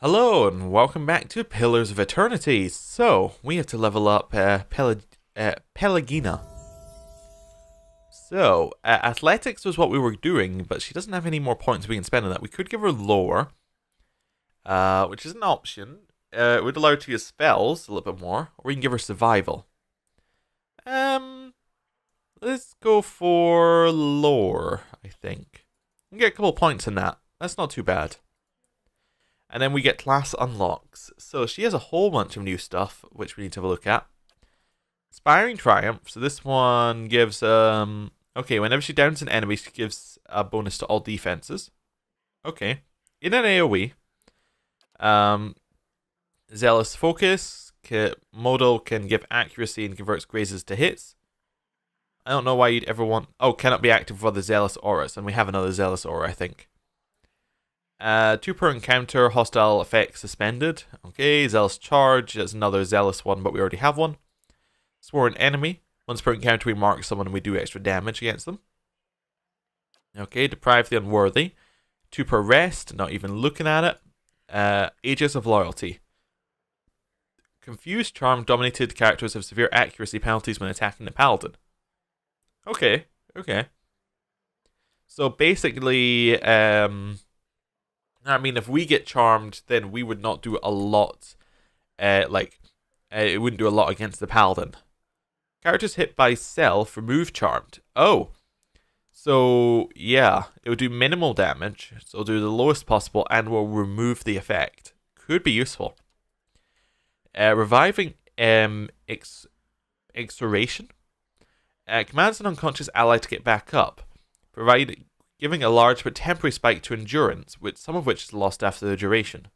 Hello and welcome back to Pillars of Eternity. So, we have to level up Pelagina. So, athletics was what we were doing, but she doesn't have any more points we can spend on that. We could give her lore, which is an option. It would allow her to use spells a little bit more, or we can give her survival. Let's go for lore, I think. We can get a couple points in that. That's not too bad. And then we get class unlocks. So she has a whole bunch of new stuff, which we need to have a look at. Inspiring Triumph. So this one gives, okay, whenever she downs an enemy, she gives a bonus to all defenses. Okay. In an AoE. Zealous Focus. Modal can give accuracy and converts grazes to hits. I don't know why you'd ever want... Oh, cannot be active for the Zealous Auras. And we have another Zealous Aura, I think. 2 per encounter, hostile effects suspended. Okay, Zealous Charge, that's another Zealous one, but we already have one. Sworn Enemy, once per encounter we mark someone and we do extra damage against them. Okay, Deprive the Unworthy. 2 per rest, not even looking at it. Aegis of Loyalty. Confused Charm dominated characters have severe accuracy penalties when attacking the Paladin. Okay. So basically, I mean, if we get charmed, then we would not do a lot. It wouldn't do a lot against the Paladin. Characters hit by self remove charmed. Oh. So, yeah. It would do minimal damage. So it'll do the lowest possible and will remove the effect. Could be useful. Reviving Exoration. Commands an unconscious ally to get back up. Giving a large but temporary spike to endurance, some of which is lost after the duration.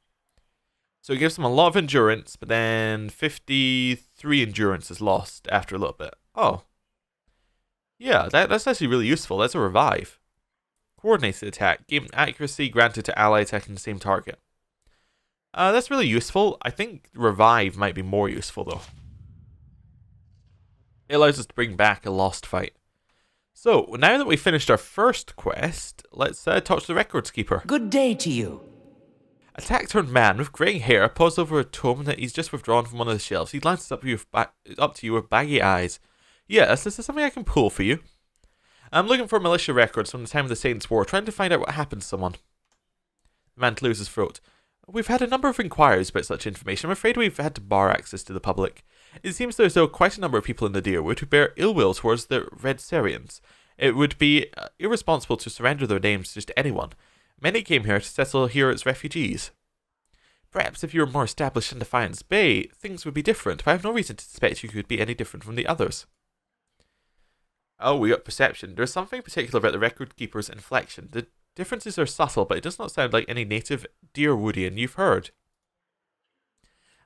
So it gives them a lot of endurance, but then 53 endurance is lost after a little bit. Oh. Yeah, that's actually really useful. That's a revive. Coordinated attack. Gain accuracy granted to ally attacking the same target. That's really useful. I think revive might be more useful, though. It allows us to bring back a lost fight. So, now that we've finished our first quest, let's talk to the Records Keeper. Good day to you. A taciturn man with grey hair paused over a tome that he's just withdrawn from one of the shelves. He glances up to you with baggy eyes. Yes, this is something I can pull for you. I'm looking for militia records from the time of the Saints' War, trying to find out what happened to someone. The man clears his throat. We've had a number of inquiries about such information. I'm afraid we've had to bar access to the public. It seems there's quite a number of people in the Deerwood who bear ill will towards the Red Syrians. It would be irresponsible to surrender their names to just anyone. Many came here to settle here as refugees. Perhaps if you were more established in Defiance Bay, things would be different, but I have no reason to suspect you could be any different from the others. Oh, we got perception. There's something particular about the Record Keeper's inflection. The differences are subtle, but it does not sound like any native Deerwoodian you've heard.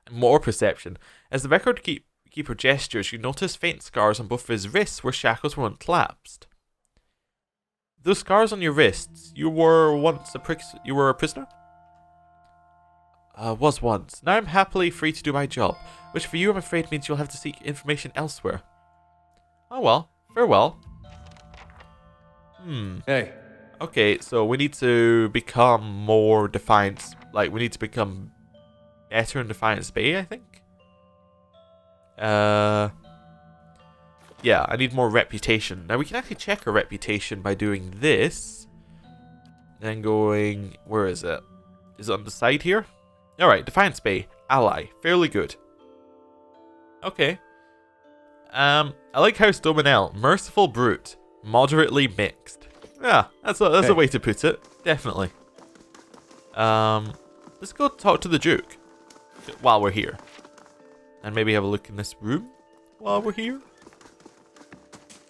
More perception. As the Record Keeper gestures, you notice faint scars on both of his wrists where shackles were once collapsed. Those scars on your wrists, you were a prisoner? Was once. Now I'm happily free to do my job, which for you I'm afraid means you'll have to seek information elsewhere. Oh well, farewell. Hey. Okay, so we need to become more Defiance, we need to become better in Defiance Bay, I think. Yeah, I need more reputation. Now we can actually check our reputation by doing this. Then going, where is it? Is it on the side here? Alright, Defiance Bay, ally, fairly good. Okay. I like House Dominel, merciful brute, moderately mixed. Yeah, that's a way to put it, definitely. Let's go talk to the Duke while we're here. And maybe have a look in this room while we're here.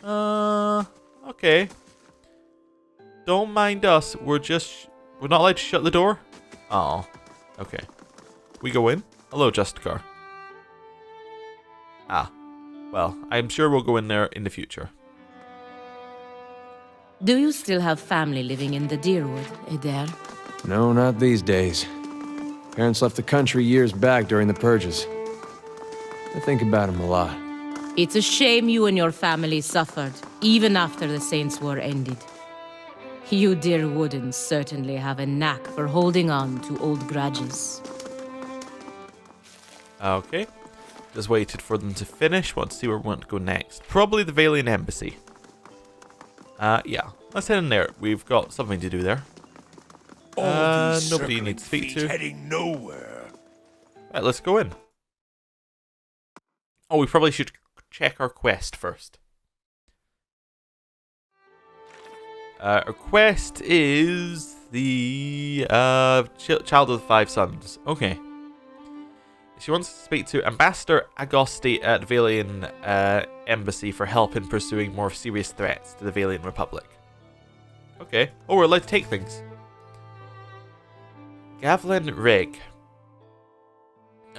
Okay. Don't mind us. We're not allowed to shut the door? Oh, okay. We go in? Hello, Justicar. Ah, well, I'm sure we'll go in there in the future. Do you still have family living in the Deerwood, Eder? No, not these days. Parents left the country years back during the purges. I think about him a lot. It's a shame you and your family suffered, even after the Saints' War ended. You Deerwoodens certainly have a knack for holding on to old grudges. Okay. Just waited for them to finish. Want to see where we want to go next. Probably the Valian Embassy. Yeah. Let's head in there. We've got something to do there. Nobody you need to speak to. Heading nowhere. Right, let's go in. Oh, we probably should check our quest first. Our quest is the Child of the Five Sons. Okay. She wants to speak to Ambassador Agassi at Valian Embassy for help in pursuing more serious threats to the Valian Republic. Okay. Oh, we're allowed to take things. Gavlan Rig.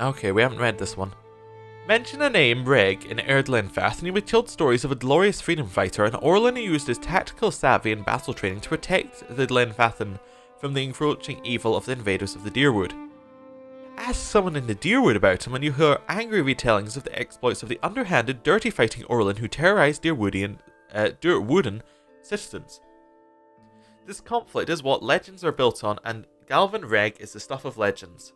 Okay, we haven't read this one. Mention a name, Rig, in Erdlenfath, and you will be told stories of a glorious freedom fighter, an Orlan who used his tactical savvy and battle training to protect the Glenfathan from the encroaching evil of the invaders of the Deerwood. Ask someone in the Deerwood about him and you hear angry retellings of the exploits of the underhanded, dirty fighting Orlan who terrorized Deerwooden citizens. This conflict is what legends are built on, and Gavlan Rig is the stuff of legends.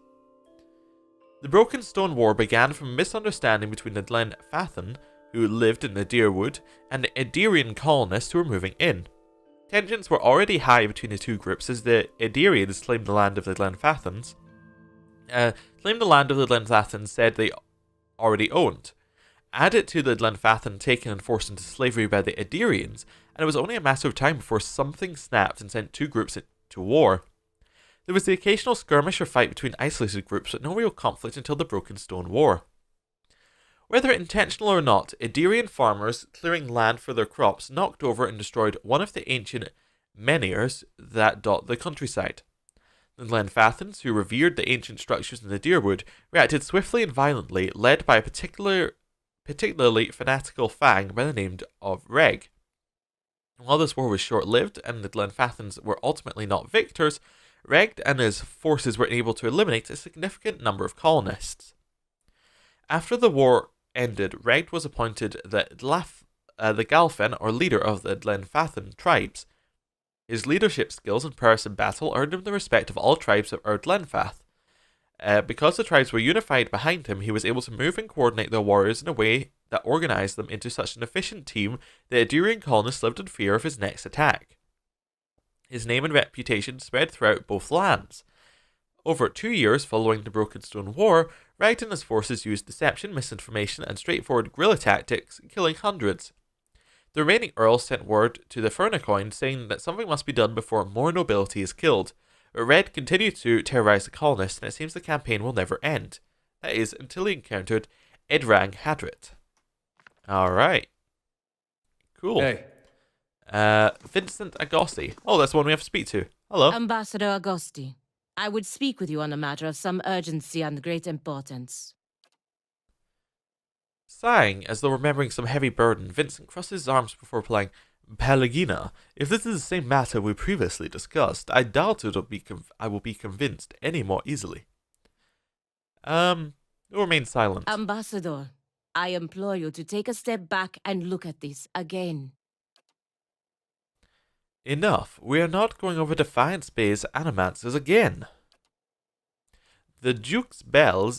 The Broken Stone War began from a misunderstanding between the Glenfathan, who lived in the Deerwood, and the Ederian colonists who were moving in. Tensions were already high between the two groups as the Ederians claimed the land of the Glenfathans. Said they already owned. Add it to the Glenfathan taken and forced into slavery by the Ederians, and it was only a matter of time before something snapped and sent two groups to war. There was the occasional skirmish or fight between isolated groups, but no real conflict until the Broken Stone War. Whether intentional or not, Ederian farmers clearing land for their crops knocked over and destroyed one of the ancient menhirs that dot the countryside. The Glenfathans, who revered the ancient structures in the Deerwood, reacted swiftly and violently, led by a particularly fanatical fang by the name of Reg. While this war was short-lived and the Glenfathans were ultimately not victors, Reg and his forces were able to eliminate a significant number of colonists. After the war ended, Reg was appointed the Galfen, or leader of the Glenfathan tribes. His leadership skills and prowess in battle earned him the respect of all tribes of Erdlenfath. Because the tribes were unified behind him, he was able to move and coordinate their warriors in a way that organized them into such an efficient team that Ederian colonists lived in fear of his next attack. His name and reputation spread throughout both lands. Over 2 years following the Broken Stone War, Reg and his forces used deception, misinformation, and straightforward guerrilla tactics, killing hundreds. The reigning Earl sent word to the Fernicoin saying that something must be done before more nobility is killed. But Red continued to terrorize the colonists, and it seems the campaign will never end. That is, until he encountered Edrang Hadrit. Alright. Cool. Hey. Vincent Agassi. Oh, that's the one we have to speak to. Hello. Ambassador Agosti, I would speak with you on a matter of some urgency and great importance. Sighing, as though remembering some heavy burden, Vincent crossed his arms before replying, Pelagina, if this is the same matter we previously discussed, I doubt I will be convinced any more easily. You'll remain silent. Ambassador, I implore you to take a step back and look at this again. Enough. We are not going over Defiance Bay's animancers again. The Duke Bell's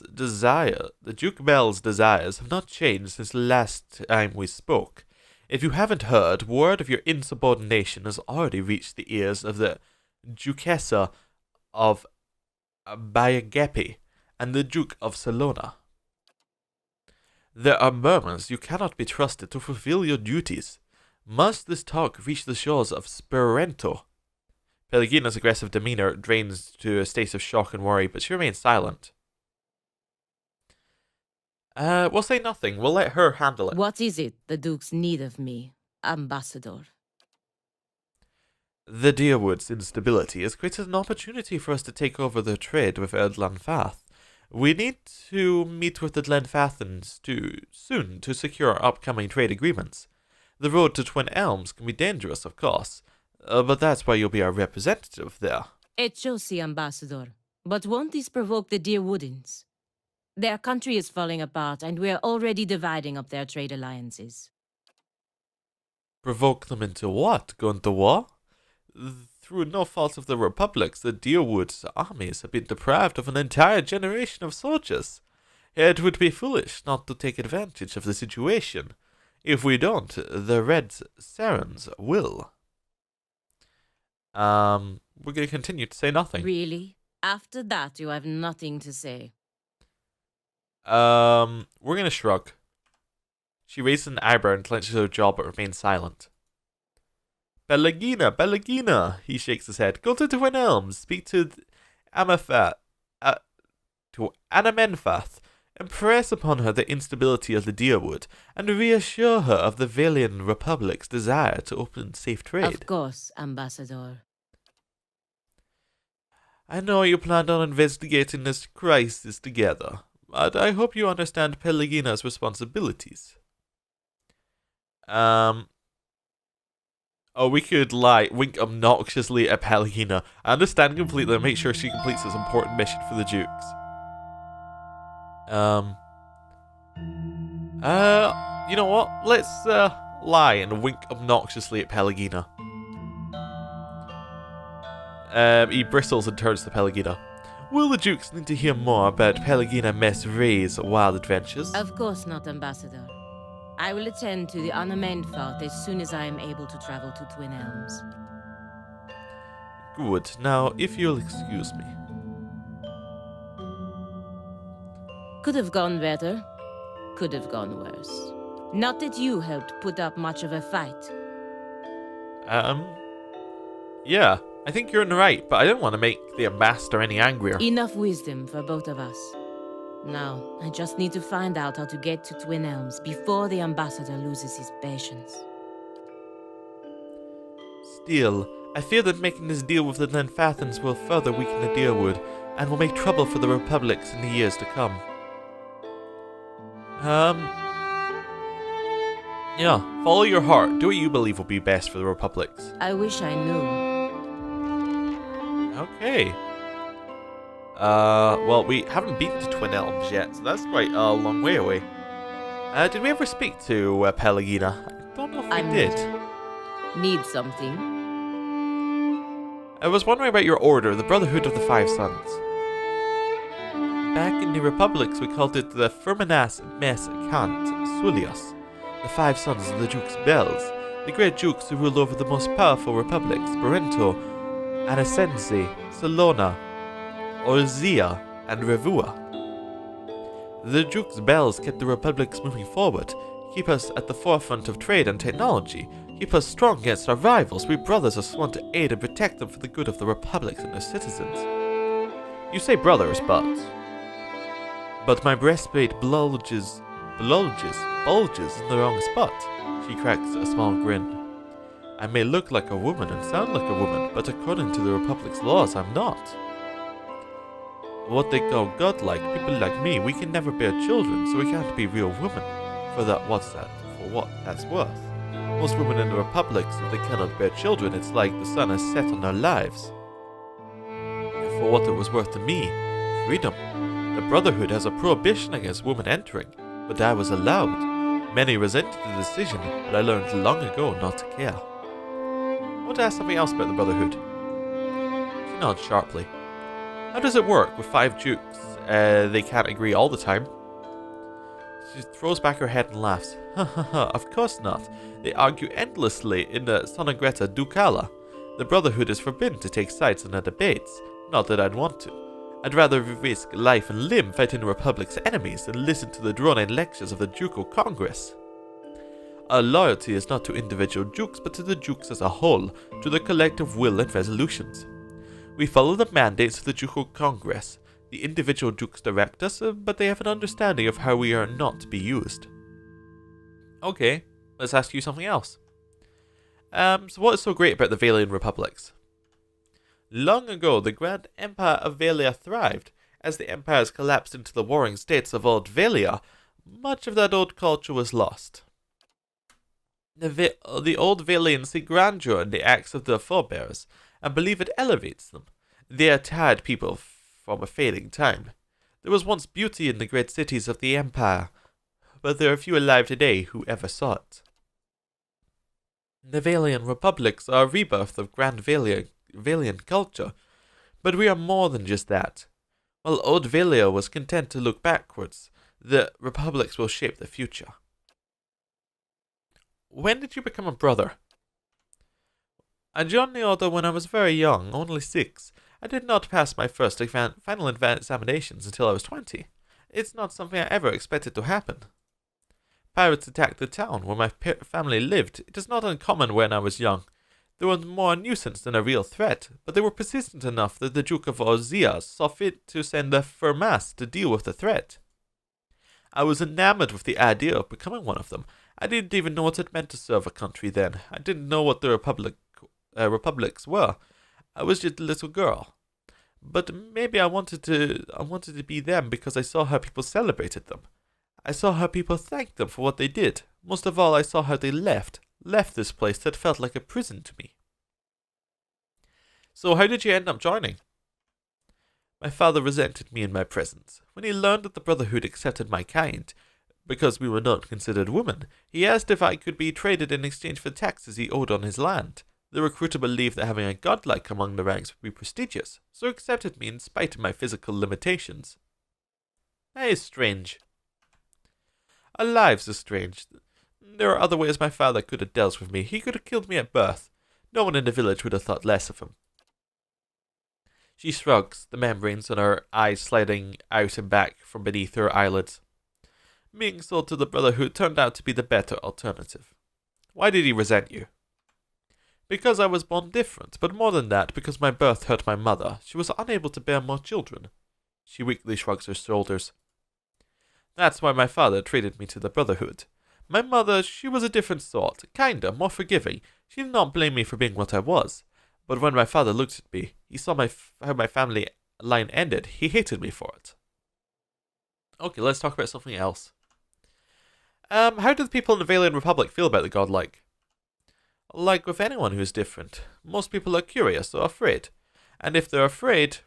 desires have not changed since the last time we spoke. If you haven't heard, word of your insubordination has already reached the ears of the Duchessa of Bayagepi and the Duke of Salona. There are murmurs you cannot be trusted to fulfill your duties. Must this talk reach the shores of Sperento? Pelagina's aggressive demeanor drains to a state of shock and worry, but she remains silent. We'll say nothing. We'll let her handle it. What is it the Duke's need of me, Ambassador? The Deerwood's instability has created an opportunity for us to take over the trade with Erdlanfath. We need to meet with the Glenfathans soon to secure our upcoming trade agreements. The road to Twin Elms can be dangerous, of course, but that's why you'll be our representative there. It shows, Ambassador. But won't this provoke the Deerwoodins? Their country is falling apart, and we are already dividing up their trade alliances. Provoke them into what? Go into war? Through no fault of the Republic's, the Deerwood's armies have been deprived of an entire generation of soldiers. It would be foolish not to take advantage of the situation. If we don't, the Red Sarens will. We're going to continue to say nothing. Really? After that, you have nothing to say. We're going to shrug. She raises an eyebrow and clenches her jaw but remains silent. Pelagina, he shakes his head. Go to Twin Elms, speak to Anamenfath, impress upon her the instability of the Deerwood, and reassure her of the Valian Republic's desire to open safe trade. Of course, Ambassador. I know you planned on investigating this crisis together, but I hope you understand Pelagina's responsibilities. Oh, we could, wink obnoxiously at Pelagina. I understand completely and make sure she completes this important mission for the Dukes. You know what? Let's, lie and wink obnoxiously at Pelagina. He bristles and turns to Pelagina. Will the Dukes need to hear more about Pelagina Mess Ray's wild adventures? Of course not, Ambassador. I will attend to the Anamenfath as soon as I am able to travel to Twin Elms. Good. Now, if you'll excuse me. Could have gone better. Could have gone worse. Not that you helped put up much of a fight. Yeah. I think you're in the right, but I don't want to make the Ambassador any angrier. Enough wisdom for both of us. Now, I just need to find out how to get to Twin Elms before the Ambassador loses his patience. Still, I fear that making this deal with the Lenfathans will further weaken the Deerwood, and will make trouble for the Republics in the years to come. Yeah, follow your heart. Do what you believe will be best for the Republics. I wish I knew. Okay. Well, we haven't been to Twin Elms yet, so that's quite a long way away. Did we ever speak to Pelagina? I don't know if we did. Need something? I was wondering about your order, the Brotherhood of the Five Sons. Back in the Republics, we called it the Firminas Mes Kant Sulios, the Five Sons of the Duke's Bells, the great dukes who ruled over the most powerful republics, Berento, Anasense, Salona, Orzia, and Revua. The Duke's Bells kept the republics moving forward, keep us at the forefront of trade and technology, keep us strong against our rivals. We brothers are sworn to aid and protect them for the good of the republics and their citizens. You say brothers, but my breastplate bulges in the wrong spot. She cracks a small grin. I may look like a woman and sound like a woman, but according to the Republic's laws, I'm not. What they call godlike, people like me, we can never bear children, so we can't be real women. For what that's worth. Most women in the Republics, if they cannot bear children, it's like the sun has set on their lives. And for what it was worth to me, freedom. The Brotherhood has a prohibition against women entering, but I was allowed. Many resented the decision, but I learned long ago not to care. I want to ask something else about the Brotherhood. She nods sharply. How does it work with 5 dukes? They can't agree all the time. She throws back her head and laughs. Ha ha ha, of course not. They argue endlessly in the Sonagretta Ducala. The Brotherhood is forbidden to take sides in their debates. Not that I'd want to. I'd rather risk life and limb fighting the Republic's enemies than listen to the drawn-out lectures of the Ducal Congress. Our loyalty is not to individual dukes, but to the dukes as a whole, to their collective will and resolutions. We follow the mandates of the Ducal Congress. The individual dukes direct us, but they have an understanding of how we are not to be used. Okay, let's ask you something else. So what is so great about the Valian Republics? Long ago, the Grand Empire of Valia thrived. As the empires collapsed into the warring states of Old Valia, much of that old culture was lost. The old Valians see grandeur in the acts of their forebears, and believe it elevates them. They are tired people from a fading time. There was once beauty in the great cities of the Empire, but there are few alive today who ever saw it. The Valian Republics are a rebirth of Grand Valian culture, but we are more than just that. While Old Valia was content to look backwards, The republics will shape the future. When did you become a brother? I joined the order when I was very young, only 6. I did not pass my first final examinations until I was 20. It's not something I ever expected to happen. Pirates attacked the town where my family lived. It is not uncommon when I was young. They were more a nuisance than a real threat, but they were persistent enough that the Duke of Orzias saw fit to send a Firmas to deal with the threat. I was enamored with the idea of becoming one of them. I didn't even know what it meant to serve a country then. I didn't know what the republics were. I was just a little girl. But maybe I wanted to be them because I saw how people celebrated them. I saw how people thanked them for what they did. Most of all, I saw how they left this place that felt like a prison to me. So how did you end up joining? My father resented me in my presence. When he learned that the Brotherhood accepted my kind, because we were not considered women, he asked if I could be traded in exchange for taxes he owed on his land. The recruiter believed that having a godlike among the ranks would be prestigious, so accepted me in spite of my physical limitations. That is strange. Our lives are strange. There are other ways my father could have dealt with me. He could have killed me at birth. No one in the village would have thought less of him. She shrugs, the membranes on her eyes sliding out and back from beneath her eyelids. Being sold to the Brotherhood turned out to be the better alternative. Why did he resent you? Because I was born different, but more than that, because my birth hurt my mother. She was unable to bear more children. She weakly shrugs her shoulders. That's why my father traded me to the Brotherhood. My mother, she was a different sort, kinder, more forgiving. She did not blame me for being what I was. But when my father looked at me, he saw how my family line ended. He hated me for it. Okay, let's talk about something else. How do the people in the Valiant Republic feel about the godlike? Like with anyone who's different, most people are curious or afraid. And if they're afraid,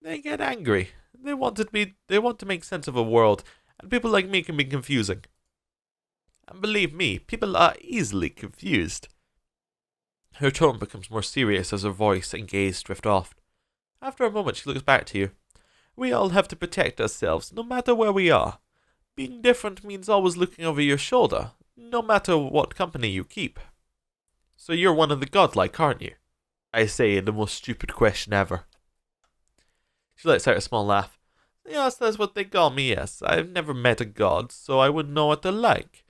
they get angry. They want to make sense of a world, and people like me can be confusing. And believe me, people are easily confused. Her tone becomes more serious as her voice and gaze drift off. After a moment, she looks back to you. We all have to protect ourselves, no matter where we are. Being different means always looking over your shoulder, no matter what company you keep. So you're one of the godlike, aren't you? I say in the most stupid question ever. She lets out a small laugh. Yes, that's what they call me, yes. I've never met a god, so I wouldn't know what they're like.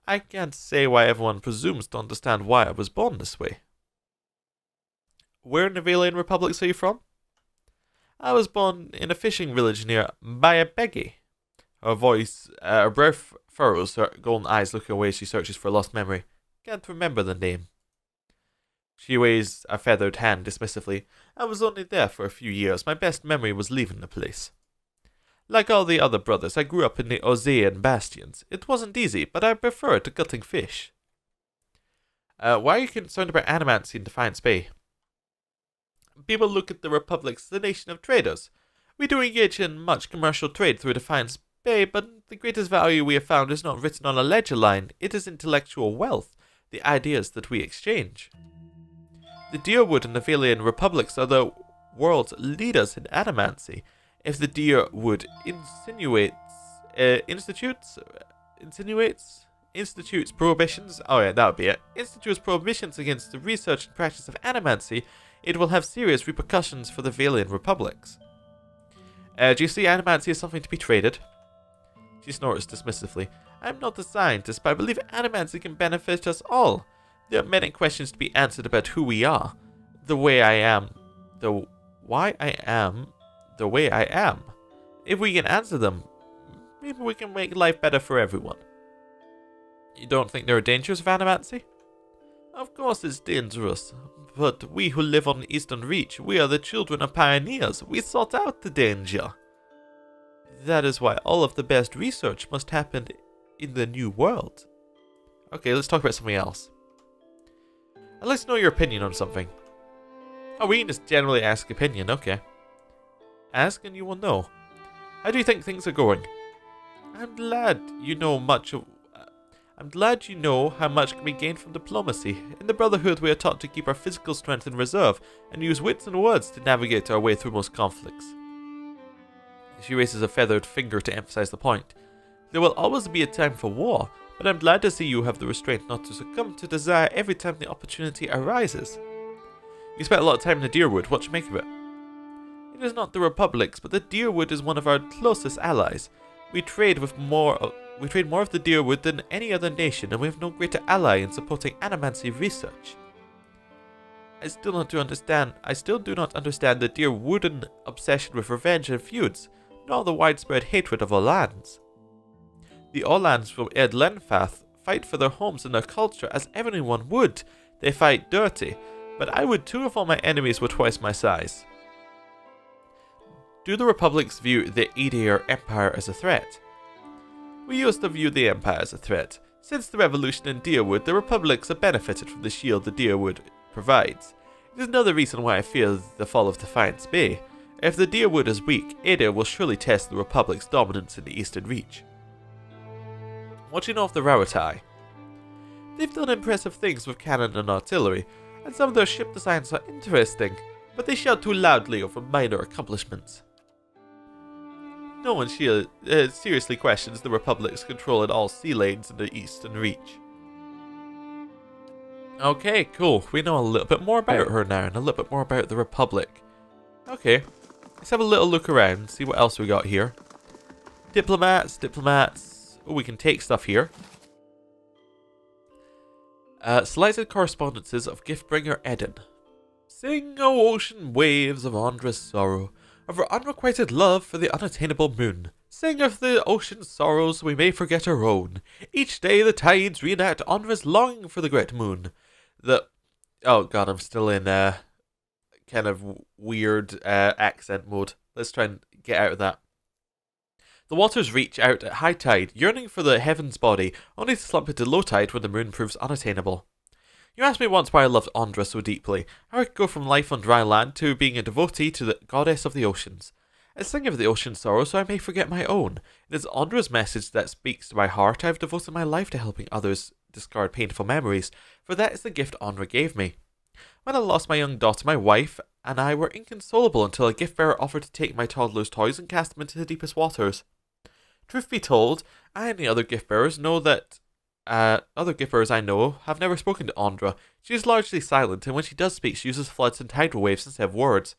I can't say why everyone presumes to understand why I was born this way. Where in the Valiant Republic are you from? I was born in a fishing village near Bayabegi. Her brow furrows, her golden eyes looking away as she searches for a lost memory. Can't remember the name. She waves a feathered hand dismissively. I was only there for a few years. My best memory was leaving the place. Like all the other brothers, I grew up in the Ozean bastions. It wasn't easy, but I preferred to gutting fish. Why are you concerned about animancy in Defiance Bay? People look at the Republic as the nation of traders. We do engage in much commercial trade through Defiance Bay, but the greatest value we have found is not written on a ledger line. It is intellectual wealth, the ideas that we exchange. The Deerwood and the Valiant Republics are the world's leaders in animancy. If the Deerwood institutes prohibitions, institutes prohibitions against the research and practice of animancy, it will have serious repercussions for the Valiant Republics. Do you see animancy as something to be traded? She snorts dismissively. I'm not a scientist, but I believe animancy can benefit us all. There are many questions to be answered about who we are, the way I am. If we can answer them, maybe we can make life better for everyone. You don't think there are dangers of animancy? Of course it's dangerous, but we who live on the Eastern Reach, we are the children of pioneers. We sought out the danger. That is why all of the best research must happen in the new world. Okay, let's talk about something else. I'd like to know your opinion on something. Oh, we can just generally ask opinion, okay. Ask and you will know. How do you think things are going? I'm glad you know how much can be gained from diplomacy. In the Brotherhood, we are taught to keep our physical strength in reserve and use wits and words to navigate our way through most conflicts. She raises a feathered finger to emphasize the point. There will always be a time for war, but I'm glad to see you have the restraint not to succumb to desire every time the opportunity arises. You spent a lot of time in the Deerwood. What do you make of it? It is not the Republic's, but the Deerwood is one of our closest allies. We trade more of the Deerwood than any other nation, and we have no greater ally in supporting animancy research. I still do not understand the Deerwooden obsession with revenge and feuds, nor the widespread hatred of Orlands. The Orlands from Ed Lenfath fight for their homes and their culture as everyone would. They fight dirty, but I would too if all my enemies were twice my size. Do the Republics view the Edir Empire as a threat? We used to view the Empire as a threat. Since the revolution in Deerwood, the Republics have benefited from the shield the Deerwood provides. It is another reason why I fear the fall of Defiance Bay. If the Deerwood is weak, Edir will surely test the Republic's dominance in the Eastern Reach. What do you know of the Rauatai? They've done impressive things with cannon and artillery, and some of their ship designs are interesting, but they shout too loudly over minor accomplishments. No one seriously questions the Republic's control in all sea lanes in the Eastern Reach. Okay, cool. We know a little bit more about her now, and a little bit more about the Republic. Okay, let's have a little look around, see what else we got here. Diplomats. Oh, we can take stuff here. Selected correspondences of Giftbringer Eden. Sing, O ocean waves of Andra's sorrow, of her unrequited love for the unattainable moon. Sing of the ocean's sorrows we may forget our own. Each day the tides reenact Andra's longing for the great moon. Oh god, I'm still in kind of weird accent mode. Let's try and get out of that. The waters reach out at high tide, yearning for the heaven's body, only to slump into low tide when the moon proves unattainable. You asked me once why I loved Andra so deeply. How I could go from life on dry land to being a devotee to the goddess of the oceans. I sing of the ocean's sorrow so I may forget my own. It is Andra's message that speaks to my heart. I have devoted my life to helping others discard painful memories, for that is the gift Andra gave me. When I lost my young daughter, my wife and I were inconsolable until a gift bearer offered to take my toddler's toys and cast them into the deepest waters. Truth be told, I and the other gift bearers other gift bearers I know have never spoken to Andra. She is largely silent, and when she does speak, she uses floods and tidal waves instead of words.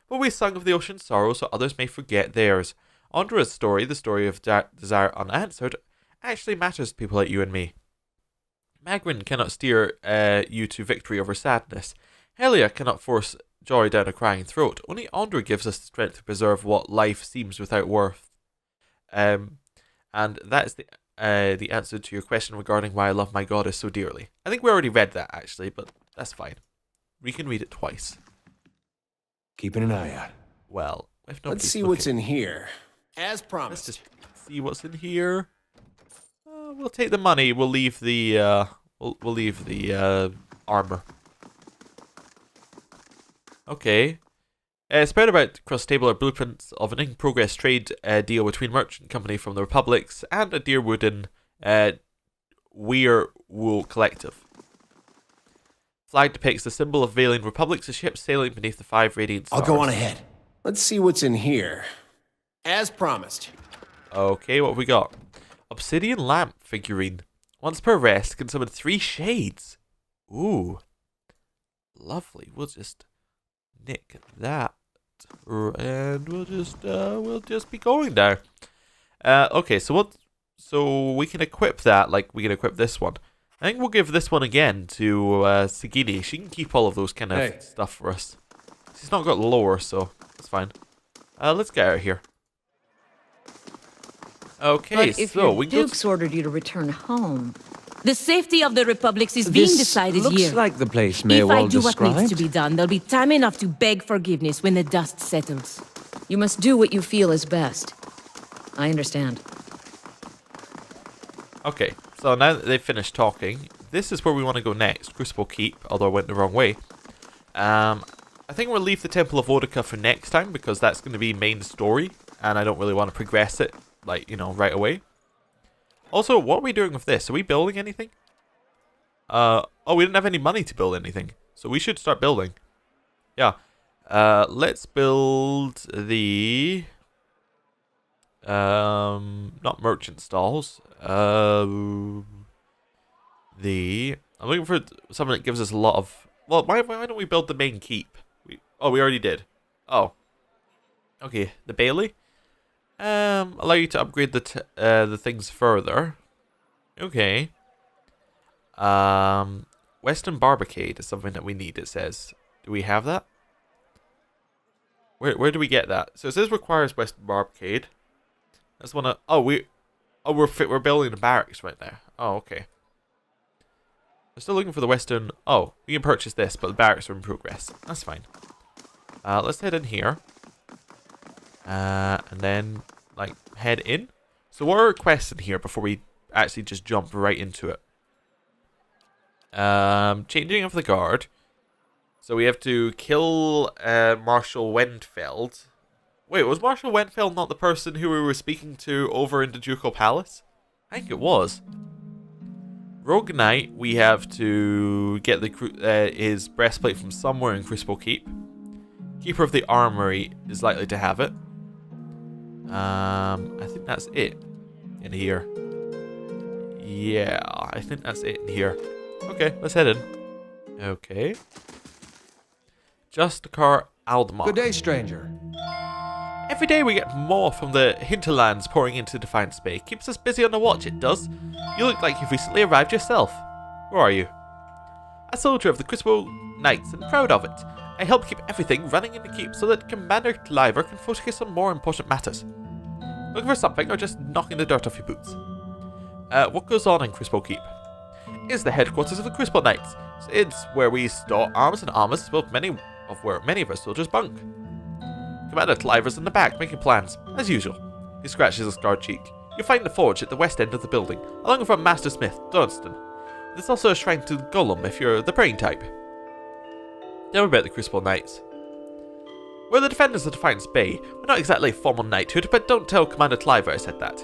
But we sung of the ocean's sorrow so others may forget theirs. Andra's story, the story of desire unanswered, actually matters to people like you and me. Magrin cannot steer you to victory over sadness. Helia cannot force joy down a crying throat. Only Andra gives us the strength to preserve what life seems without worth. And that's the answer to your question regarding why I love my goddess so dearly. I think we already read that, actually, but that's fine. We can read it twice. Keeping an eye out. Well, if not, let's see what's in here. As Let's promised. just see what's in here. We'll take the money. We'll leave the we'll leave the armor. Okay. Spread about across the table are blueprints of an in-progress trade deal between merchant company from the Republics and a Deerwooden Weirwool collective. Flag depicts the symbol of Valian Republics, a ship sailing beneath the 5 radiant stars. I'll go on ahead. Let's see what's in here. As promised. Okay, what have we got? Obsidian lamp figurine. Once per rest, can summon 3 shades. Ooh. Lovely. We'll just nick that. And we'll just be going now. Okay, so we can equip that like we can equip this one. I think we'll give this one again to Sagini. She can keep all of those kind of stuff for us. She's not got lore, so that's fine. Let's get out of here. Okay, But if so your we go. Duke's ordered you to return home, The safety of the Republics is being decided looks here. like the place may If well I do what needs described. to be done, there'll be time enough to beg forgiveness when the dust settles. you must do what you feel is best. I understand. Okay, so now that they've finished talking, this is where we want to go next. Crucible Keep, although I went the wrong way. I think we'll leave the Temple of Odica for next time because that's going to be main story, and I don't really want to progress it, like, right away. Also, what are we doing with this? Are we building anything? Oh, we didn't have any money to build anything, so we should start building. Yeah. Let's build the Not merchant stalls. I'm looking for something that gives us a lot of. Well, why don't we build the main keep? We already did. Oh. Okay, the Bailey. Allow you to upgrade the things further. Okay. Western Barricade is something that we need. It says. Do we have that? Where do we get that? So it says requires Western Barricade. That's one of. We're building the barracks right now. Oh, okay. We're still looking for the Western. Oh, we can purchase this, but the barracks are in progress. That's fine. Let's head in here. And then, like, head in. So what are our quests in here before we actually just jump right into it? Changing of the guard. So we have to kill Marshal Wendfeld. Wait, was Marshal Wendfeld not the person who we were speaking to over in the Ducal Palace? I think it was. Rogue Knight, we have to get his breastplate from somewhere in Crucible Keep. Keeper of the Armory is likely to have it. I think that's it in here. Yeah, I think that's it in here. Okay, let's head in. Okay. Justicar Aldemar. Good day, stranger. Every day we get more from the hinterlands pouring into Defiance Bay. Keeps us busy on the watch, it does. You look like you've recently arrived yourself. Who are you? A soldier of the Crucible Knights and proud of it. I help keep everything running in the keep so that Commander Cliver can focus on more important matters. Looking for something or just knocking the dirt off your boots? What goes on in Crucible Keep? Is the headquarters of the Crucible Knights. It's where we store arms and armors, both many of our soldiers bunk. Commander Cliver's in the back, making plans, as usual. He scratches a scarred cheek. You find the forge at the west end of the building, along with our master smith, Dunstan. There's also a shrine to Golem if you're the praying type. Tell me about the Crucible Knights. We're the defenders of Defiance Bay. We're not exactly a formal knighthood, but don't tell Commander Cliver I said that.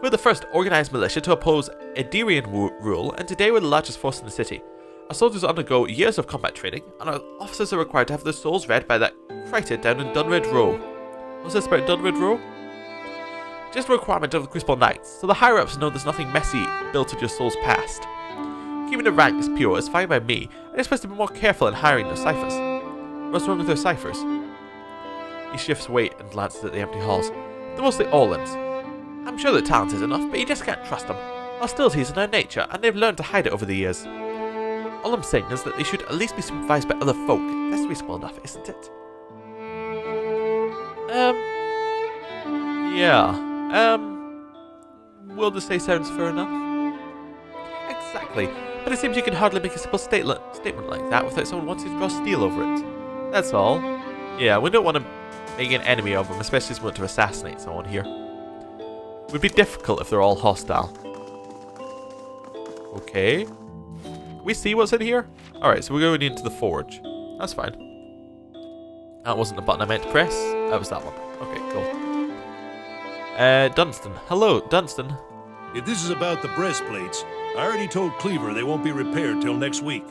We're the first organised militia to oppose Ederian rule, and today we're the largest force in the city. Our soldiers undergo years of combat training, and our officers are required to have their souls read by that criter down in Dunred Row. What's this about Dunred Row? Just a requirement of the Crucible Knights, so the higher-ups know there's nothing messy built into your soul's past. Keeping the ranks pure is fine by me, and you're supposed to be more careful in hiring their ciphers. What's wrong with their ciphers? He shifts weight and glances at the empty halls. They're mostly Orlans. I'm sure they're talented enough, but you just can't trust them. Hostility's in their nature, and they've learned to hide it over the years. All I'm saying is that they should at least be supervised by other folk. That's reasonable enough, isn't it? Yeah. Will the say sounds fair enough? Exactly. But it seems you can hardly make a simple statement like that without someone wanting to draw steel over it. That's all. Yeah, we don't want to make an enemy of them, especially if we want to assassinate someone here. It would be difficult if they're all hostile. Okay. Can we see what's in here? Alright, so we're going into the forge. That's fine. That wasn't the button I meant to press. That was that one. Okay, cool. Dunstan. Hello, Dunstan. If this is about the breastplates, I already told Cleaver they won't be repaired till next week.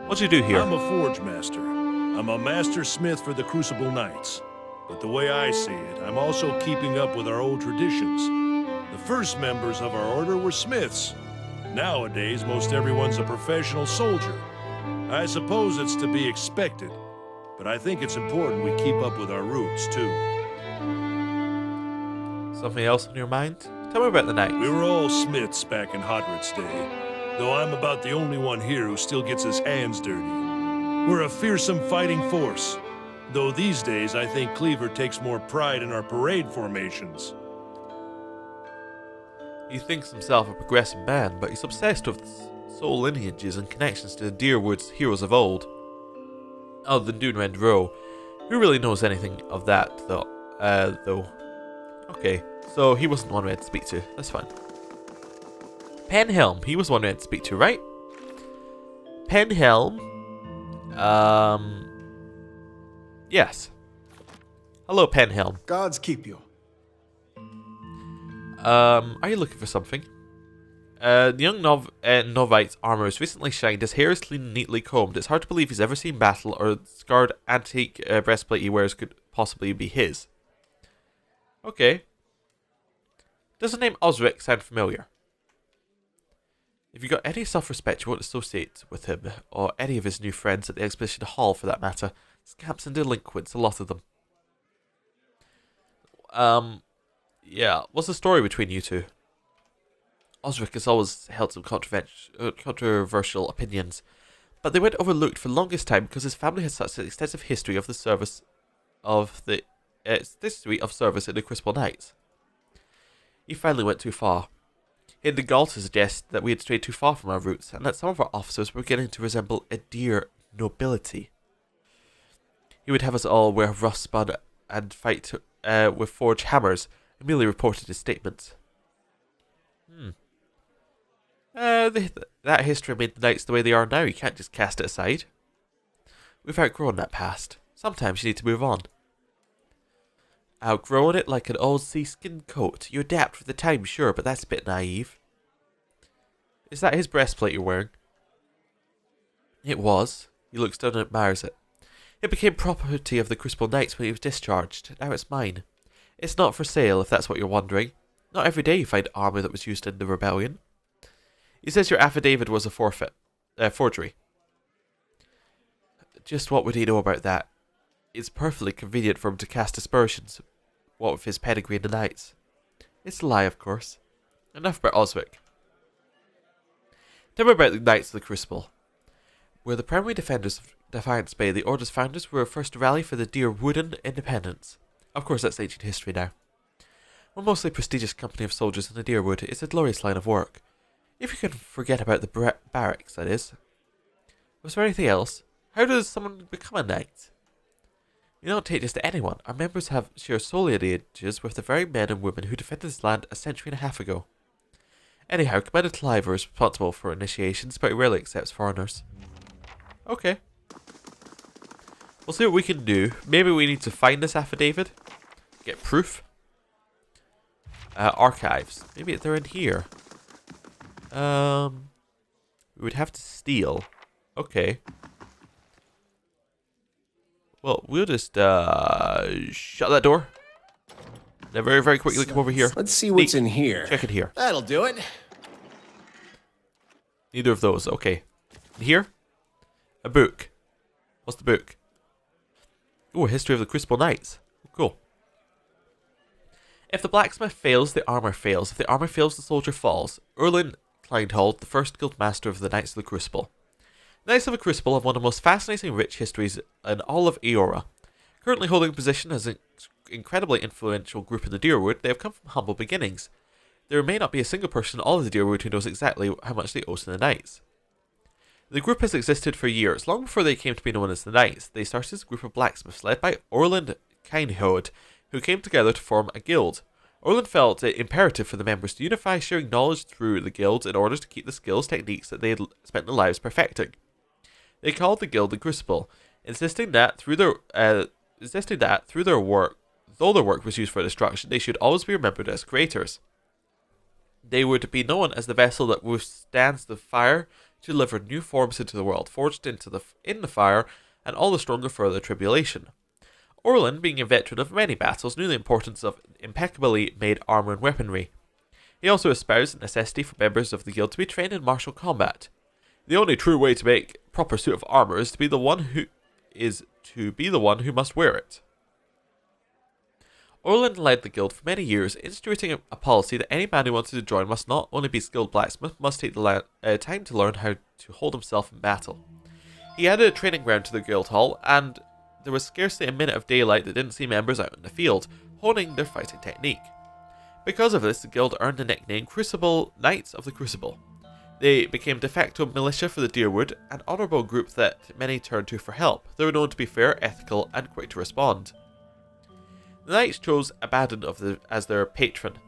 What'd you do here? I'm a forge master. I'm a master smith for the Crucible Knights. But the way I see it, I'm also keeping up with our old traditions. The first members of our order were smiths. Nowadays, most everyone's a professional soldier. I suppose it's to be expected, but I think it's important we keep up with our roots, too. Something else on your mind? Tell me about the knights. We were all smiths back in Hodred's day, though I'm about the only one here who still gets his hands dirty. We're a fearsome fighting force, though these days I think Cleaver takes more pride in our parade formations. He thinks himself a progressive man, but he's obsessed with soul lineages and connections to Deerwood's heroes of old. Other than Dunred Row. Who really knows anything of that, though? Okay, so he wasn't the one we had to speak to. That's fine. Penhale, he was the one we had to speak to, right? Penhale. Yes. Hello, Penhale. Gods keep you. Are you looking for something? The young Novite's armor is recently shined. His hair is clean and neatly combed. It's hard to believe he's ever seen battle, or the scarred antique breastplate he wears could possibly be his. Okay. Does the name Osric sound familiar? If you got any self-respect you won't associate with him, or any of his new friends at the exhibition hall for that matter. Scamps and delinquents, a lot of them. Yeah, what's the story between you two? Osric has always held some controversial opinions, but they went overlooked for the longest time because his family has such an extensive history of the service of the service in the Crucible Knights. He finally went too far. He had the gall to suggest that we had strayed too far from our roots, and that some of our officers were beginning to resemble a dear nobility. He would have us all wear rough spun and fight with forged hammers, and merely reported his statements. That history made the Knights the way they are now. You can't just cast it aside. We've outgrown that past. Sometimes you need to move on. Outgrown it like an old seaskin coat. You adapt with the time, sure, but that's a bit naive. Is that his breastplate you're wearing? It was. He looks down and admires it. It became property of the Crucible Knights when he was discharged. Now it's mine. It's not for sale, if that's what you're wondering. Not every day you find armour that was used in the rebellion. He says your affidavit was a forgery. Just what would he know about that? It's perfectly convenient for him to cast aspersions, what with his pedigree in the Knights. It's a lie, of course. Enough about Osric. Tell me about the Knights of the Crucible. We're the primary defenders of Defiance Bay. The Order's founders were first to rally for the Deerwood independence. Of course, that's ancient history now. We're mostly a prestigious company of soldiers in the Deerwood. It's a glorious line of work. If you can forget about the barracks, that is. Was there anything else? How does someone become a knight? We don't take this to anyone. Our members have share soul lineages with the very men and women who defended this land a century and a half ago. Anyhow, Commander Cliver is responsible for initiations, but he rarely accepts foreigners. Okay. We'll see what we can do. Maybe we need to find this affidavit. Get proof. Archives. Maybe they're in here. We would have to steal. Okay. Well, we'll just shut that door. Then very, very quickly come over here. Let's see what's in here. Check it here. That'll do it. Neither of those. Okay. In here? A book. What's the book? Oh, a history of the Crucible Knights. Cool. If the blacksmith fails, the armor fails. If the armor fails, the soldier falls. Erlin Kleinhold, the first guild master of the Knights of the Crucible. The Knights of the Crucible have one of the most fascinating and rich histories in all of Eora. Currently holding a position as an incredibly influential group in the Deerwood, they have come from humble beginnings. There may not be a single person in all of the Deerwood who knows exactly how much they owe to the Knights. The group has existed for years. Long before they came to be known as the Knights, they started as a group of blacksmiths led by Orland Keinhode, who came together to form a guild. Orland felt it imperative for the members to unify, sharing knowledge through the guild in order to keep the skills techniques that they had spent their lives perfecting. They called the guild the Crucible, insisting that through their work, though their work was used for destruction, they should always be remembered as creators. They would be known as the vessel that withstands the fire to deliver new forms into the world, forged in the fire, and all the stronger for the tribulation. Orland, being a veteran of many battles, knew the importance of impeccably made armor and weaponry. He also espoused the necessity for members of the guild to be trained in martial combat. The only true way to make a proper suit of armor is to be the one who must wear it. Orland led the guild for many years, instituting a policy that any man who wanted to join must not only be a skilled blacksmith, but must take the time to learn how to hold himself in battle. He added a training ground to the guild hall, and there was scarcely a minute of daylight that didn't see members out in the field, honing their fighting technique. Because of this, the guild earned the nickname Crucible Knights of the Crucible. They became de facto militia for the Deerwood, an honourable group that many turned to for help. They were known to be fair, ethical, and quick to respond. The Knights chose Abaddon as their patron,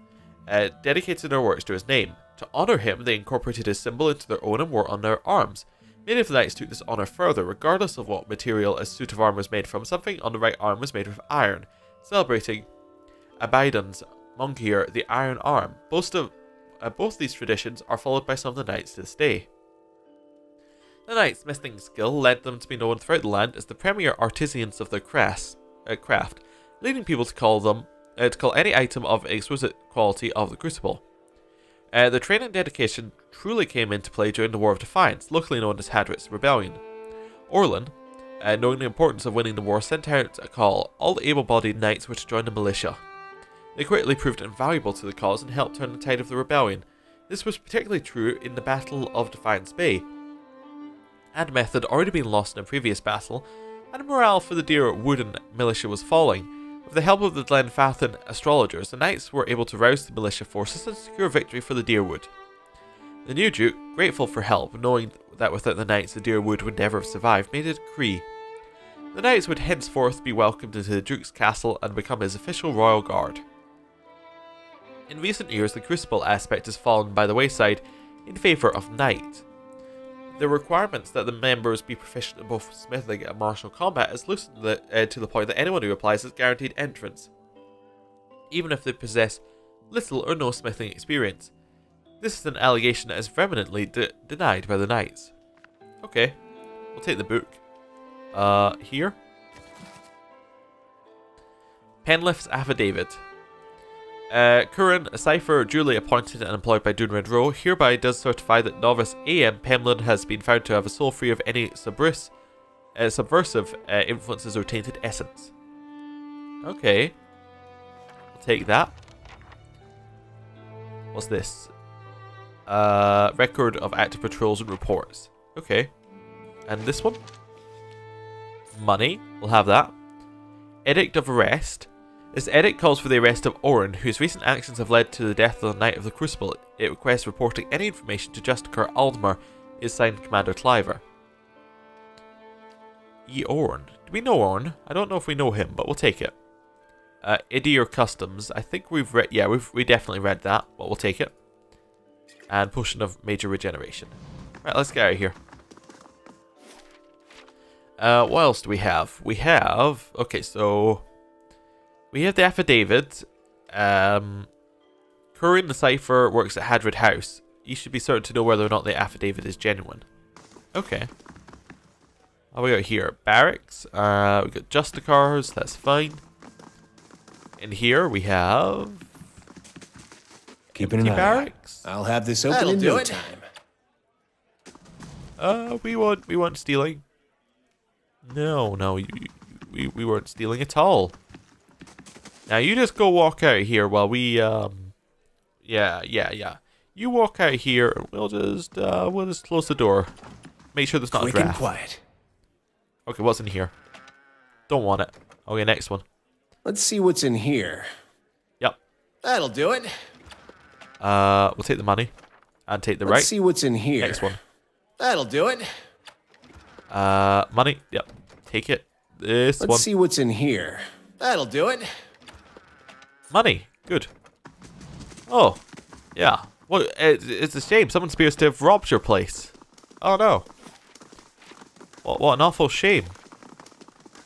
dedicating their works to his name. To honour him, they incorporated his symbol into their own and wore on their arms. Many of the Knights took this honour further, regardless of what material a suit of armour was made from. Something on the right arm was made with iron, celebrating Abaddon's monkier, the Iron Arm. Both these traditions are followed by some of the Knights to this day. The Knights' smithing skill led them to be known throughout the land as the premier artisans of their craft, leading people to call them any item of exquisite quality of the Crucible. The training dedication truly came into play during the War of Defiance, locally known as Hadrit's Rebellion. Orlan, knowing the importance of winning the war, sent out a call. All the able-bodied knights were to join the militia. They quickly proved invaluable to the cause and helped turn the tide of the rebellion. This was particularly true in the Battle of Defiance Bay. Admeth had already been lost in a previous battle, and morale for the Deerwood militia was falling. With the help of the Glenfathan astrologers, the knights were able to rouse the militia forces and secure victory for the Deerwood. The new Duke, grateful for help, knowing that without the knights the Deerwood would never have survived, made a decree. The knights would henceforth be welcomed into the Duke's castle and become his official royal guard. In recent years, the Crucible aspect has fallen by the wayside in favour of Knight. The requirements that the members be proficient in both smithing and martial combat is loosened to the point that anyone who applies is guaranteed entrance, even if they possess little or no smithing experience. This is an allegation that is vehemently denied by the Knights. Okay, we'll take the book. Here. Penlift's Affidavit. Curran, a cipher duly appointed and employed by Dunred Row, hereby does certify that novice A.M. Pemlin has been found to have a soul free of any subversive influences or tainted essence. Okay. I'll take that. What's this? Record of active patrols and reports. Okay. And this one? Money. We'll have that. Edict of Arrest. This edict calls for the arrest of Orin, whose recent actions have led to the death of the Knight of the Crucible. It requests reporting any information to Justicar Aldmar, is signed Commander Cliver. Orin. Do we know Orin? I don't know if we know him, but we'll take it. Idir Customs. I think we've read... Yeah, we definitely read that, but we'll take it. And Potion of Major Regeneration. Right, let's get out of here. What else do we have? We have... Okay, so... We have the affidavit. Curran the cipher works at Hadrid House. You should be certain to know whether or not the affidavit is genuine. Okay. What we got here? Barracks. We got Justicars. That's fine. In here we have... Keeping an eye. Barracks. I'll have this open in no time. We weren't stealing. No, we weren't stealing at all. Now you just go walk out here while we yeah. You walk out here and we'll just close the door. Make sure there's not a draft. And quiet. Okay, what's in here? Don't want it. Okay, next one. Let's see what's in here. Yep. That'll do it. We'll take the money and take the right. Let's see what's in here. Next one. That'll do it. Money. Yep. Take it. This one. Let's see what's in here. That'll do it. Money. Good. Oh. Yeah. Well, it's a shame. Someone appears to have robbed your place. Oh no. What an awful shame.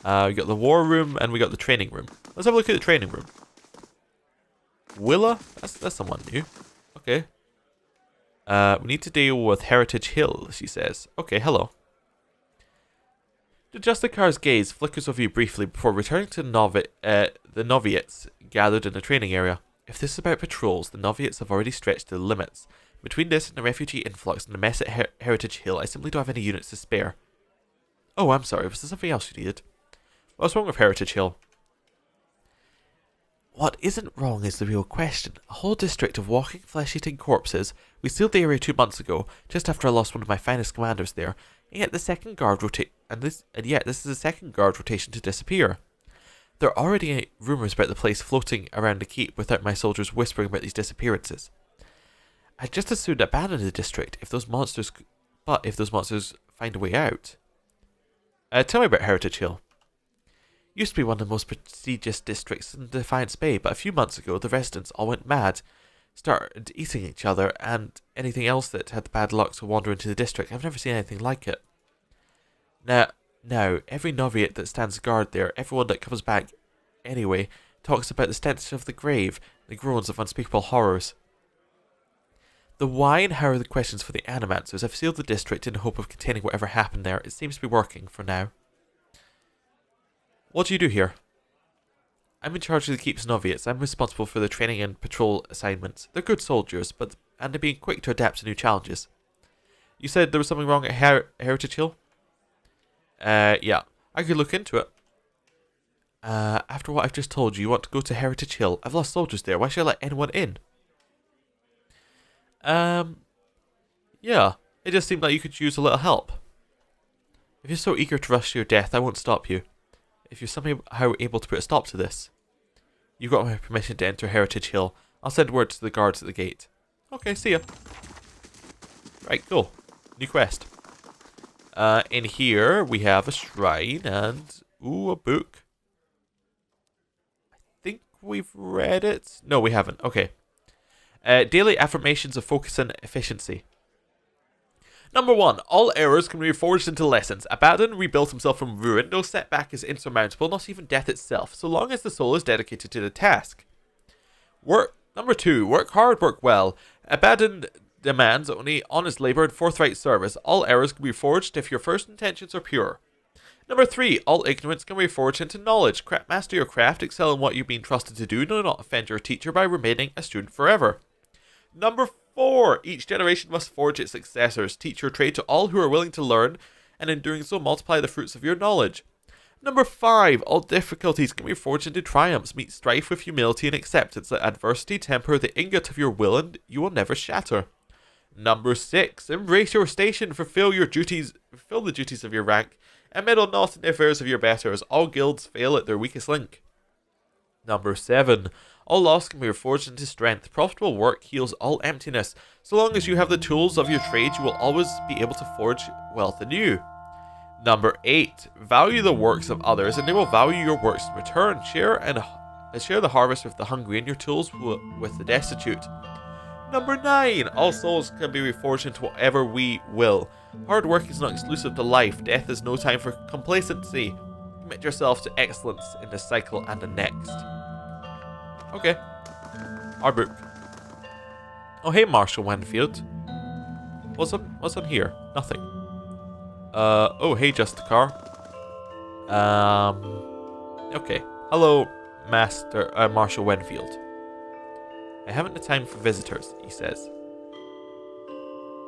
We got the war room and we got the training room. Let's have a look at the training room. Willa? That's someone new. Okay. We need to deal with Heritage Hill, she says. Okay, hello. The Justicar's gaze flickers over you briefly before returning to the Novitiates gathered in the training area. If this is about patrols, the Novitiates have already stretched to the limits. Between this and the refugee influx and the mess at Heritage Hill, I simply don't have any units to spare. Oh, I'm sorry, was there something else you needed? What's wrong with Heritage Hill? What isn't wrong is the real question. A whole district of walking, flesh-eating corpses. We sealed the area 2 months ago, just after I lost one of my finest commanders there. And yet this is the second guard rotation to disappear. There are already rumours about the place floating around the keep without my soldiers whispering about these disappearances. I'd just as soon abandon the district if those monsters find a way out. Tell me about Heritage Hill. Used to be one of the most prestigious districts in Defiance Bay, but a few months ago the residents all went mad, started eating each other and anything else that had the bad luck to wander into the district. I've never seen anything like it. Now, every Noviate that stands guard there, everyone that comes back anyway, talks about the stench of the grave, the groans of unspeakable horrors. The why and how are the questions for the Animancers. I've sealed the district in the hope of containing whatever happened there. It seems to be working for now. What do you do here? I'm in charge of the Keep's Novitiates. I'm responsible for the training and patrol assignments. They're good soldiers, and they're being quick to adapt to new challenges. You said there was something wrong at Heritage Hill? Yeah. I could look into it. After what I've just told you, you want to go to Heritage Hill. I've lost soldiers there. Why should I let anyone in? Yeah. It just seemed like you could use a little help. If you're so eager to rush to your death, I won't stop you. If you're somehow able to put a stop to this. You've got my permission to enter Heritage Hill. I'll send word to the guards at the gate. Okay, see ya. Right, cool. New quest. In here, we have a shrine and... Ooh, a book. I think we've read it. No, we haven't. Okay. Daily affirmations of focus and efficiency. Number 1. All errors can be reforged into lessons. Abaddon rebuilt himself from ruin. No setback is insurmountable, not even death itself, so long as the soul is dedicated to the task. Number 2. Work hard, work well. Abaddon demands only honest labor and forthright service. All errors can be forged if your first intentions are pure. Number 3. All ignorance can be forged into knowledge. Master your craft, excel in what you've been trusted to do, do not offend your teacher by remaining a student forever. Number 4. Each generation must forge its successors. Teach your trade to all who are willing to learn, and in doing so multiply the fruits of your knowledge. Number 5. All difficulties can be forged into triumphs. Meet strife with humility and acceptance. Let adversity temper the ingot of your will, and you will never shatter. Number 6. Embrace your station. Fulfill the duties of your rank, and meddle not in the affairs of your betters. All guilds fail at their weakest link. Number 7. All loss can be reforged into strength. Profitable work heals all emptiness. So long as you have the tools of your trade, you will always be able to forge wealth anew. Number 8. Value the works of others, and they will value your works in return. Share the harvest with the hungry, and your tools with the destitute. Number 9. All souls can be reforged into whatever we will. Hard work is not exclusive to life. Death is no time for complacency. Commit yourself to excellence in this cycle and the next. Okay. Our book. Oh, hey, Marshal Winfield. What's on here? Nothing. Oh, hey, Justicar. Okay. Hello, Marshal Winfield. I haven't the time for visitors, he says.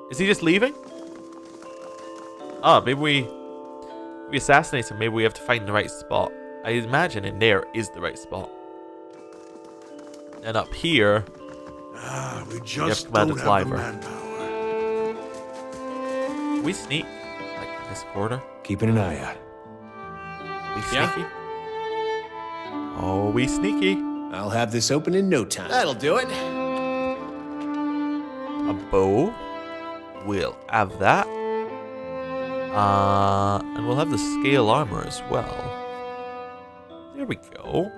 Is he just leaving? Oh, maybe we assassinate him. Maybe we have to find the right spot. I imagine in there is the right spot. And up here, we just Commander don't have the Cliver. manpower. We sneak like in this corner. Keeping an eye out. We sneaky. Oh, we sneaky. I'll have this open in no time. That'll do it. A bow. We'll have that. And we'll have the scale armor as well. There we go.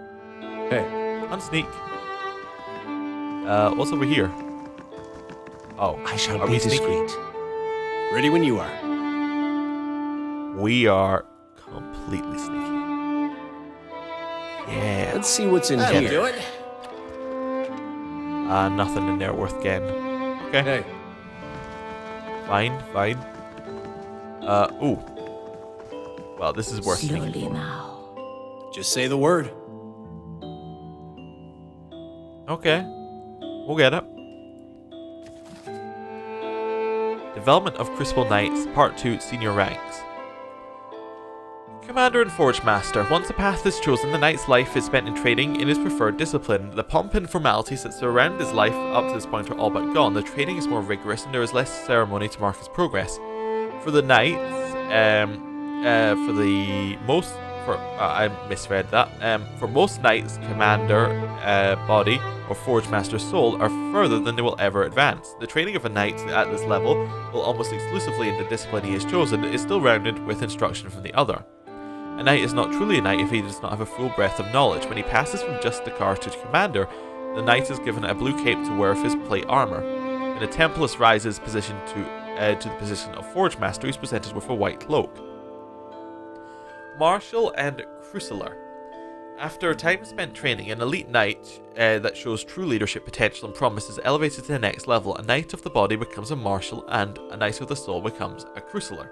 Hey, Unsneak. What's over here? Oh, I shall are be we sneaky? discreet. Ready when you are. We are completely sneaky. Yeah. Let's see what's in That'll here. do it. Nothing in there worth getting. Okay. Hey, Fine. Ooh. Well, this is worth sneaking Slowly for. now. Just say the word. Okay. We'll get it. Development of Crucible Knights, Part 2, Senior Ranks. Commander and Forge Master. Once a path is chosen, the knight's life is spent in training in his preferred discipline. The pomp and formalities that surround his life up to this point are all but gone. The training is more rigorous and there is less ceremony to mark his progress. For the knights, I misread that. For most knights, commander, body, or forge master soul are further than they will ever advance. The training of a knight at this level, while almost exclusively in the discipline he has chosen, is still rounded with instruction from the other. A knight is not truly a knight if he does not have a full breadth of knowledge. When he passes from Justicar to commander, the knight is given a blue cape to wear with his plate armor. When a Templar's rises position to the position of forge master, he is presented with a white cloak. Marshal and Crusader. After time spent training, an elite knight that shows true leadership potential and promise is elevated to the next level. A knight of the body becomes a marshal, and a knight of the soul becomes a Crusader.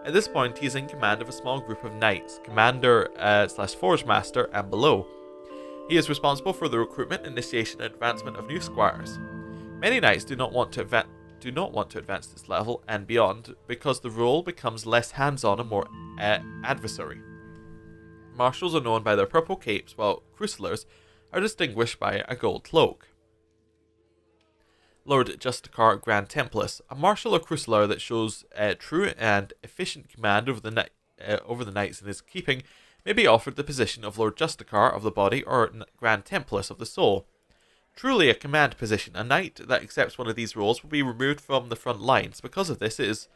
At this point, he is in command of a small group of knights, commander / forge master, and below. He is responsible for the recruitment, initiation, and advancement of new squires. Many knights do not want to advance this level and beyond because the role becomes less hands-on and more adversary. Marshals are known by their purple capes, while Crusaders are distinguished by a gold cloak. Lord Justicar Grand Templars, a marshal or crusader that shows true and efficient command over the knights in his keeping, may be offered the position of Lord Justicar of the body or Grand Templars of the soul. Truly a command position, a knight that accepts one of these roles will be removed from the front lines. Because of this, it is